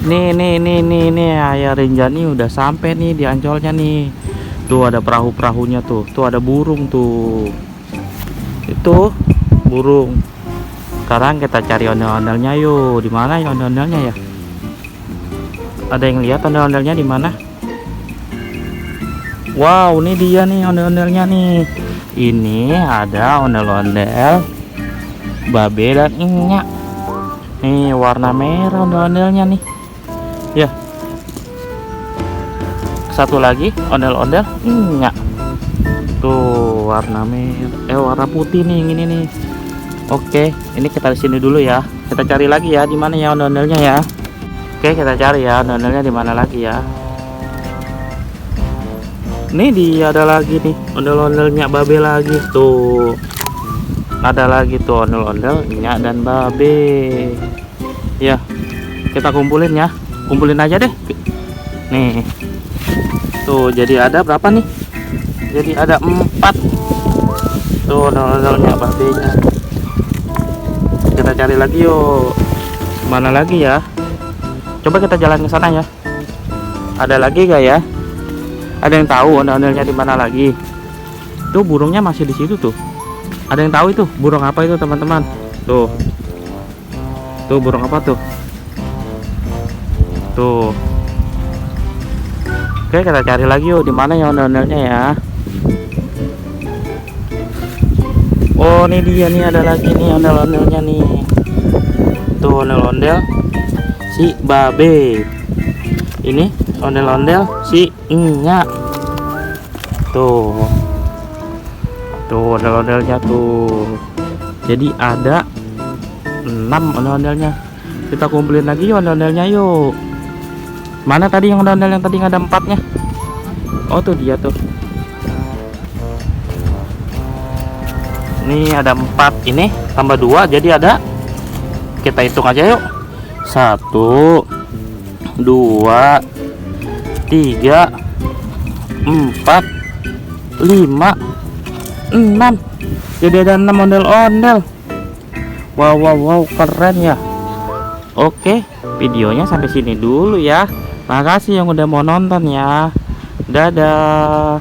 Nih Ayah Renjani udah sampai nih di Ancolnya nih. Tuh ada perahu-perahunya tuh. Tuh ada burung tuh. Itu burung. Sekarang kita cari ondel-ondelnya yuk. Di mana ya ondel-ondelnya ya? Ada yang lihat ondel-ondelnya di mana? Wow, ini dia nih ondel-ondelnya nih. Ini ada ondel-ondel babe dan enyak. Nih warna merah ondel-ondelnya nih. Ya. Satu lagi ondel-ondel enyak. Tuh warna merah, warna putih nih yang ini nih. Oke, ini kita di sini dulu ya. Kita cari lagi ya di mana ya ondel-ondelnya ya. Oke, kita cari ya ondel-ondelnya di mana lagi ya. Nih dia ada lagi nih ondel-ondelnya babe lagi tuh. Ada lagi tuh ondel-ondel nyak dan babe. Ya, kita kumpulin ya. Kumpulin aja deh. Nih. Tuh, jadi ada berapa nih? Jadi ada 4. Tuh ondel-ondelnya babenya. Kita cari lagi yuk. Mana lagi ya? Coba kita jalan ke sana ya. Ada lagi gak ya? Ada yang tahu ondel-ondelnya di mana lagi? Tuh burungnya masih di situ tuh. Ada yang tahu itu burung apa itu teman-teman? Tuh. Tuh burung apa tuh? Tuh. Oke, kita cari lagi yuk di mana ya ondel-ondelnya ya. Oh, ini dia nih, ada lagi nih ondel-ondelnya nih. Tuh ondel-ondel si babe. Ini ondel-ondel si enyak. Tuh. Tuh ondel-ondelnya tuh. Jadi ada 6 ondel-ondelnya. Kita kumpulin lagi yuk ondel-ondelnya yuk. Mana tadi yang ondel-ondel yang tadi ada 4-nya? Oh tuh dia tuh. Nih ada 4, ini tambah 2 jadi ada. Kita hitung aja yuk. 1 2 3 4 5 6. Jadi ada 6 ondel-ondel. Wow, keren ya. Oke, videonya sampai sini dulu ya. Makasih yang udah mau nonton ya. Dadah.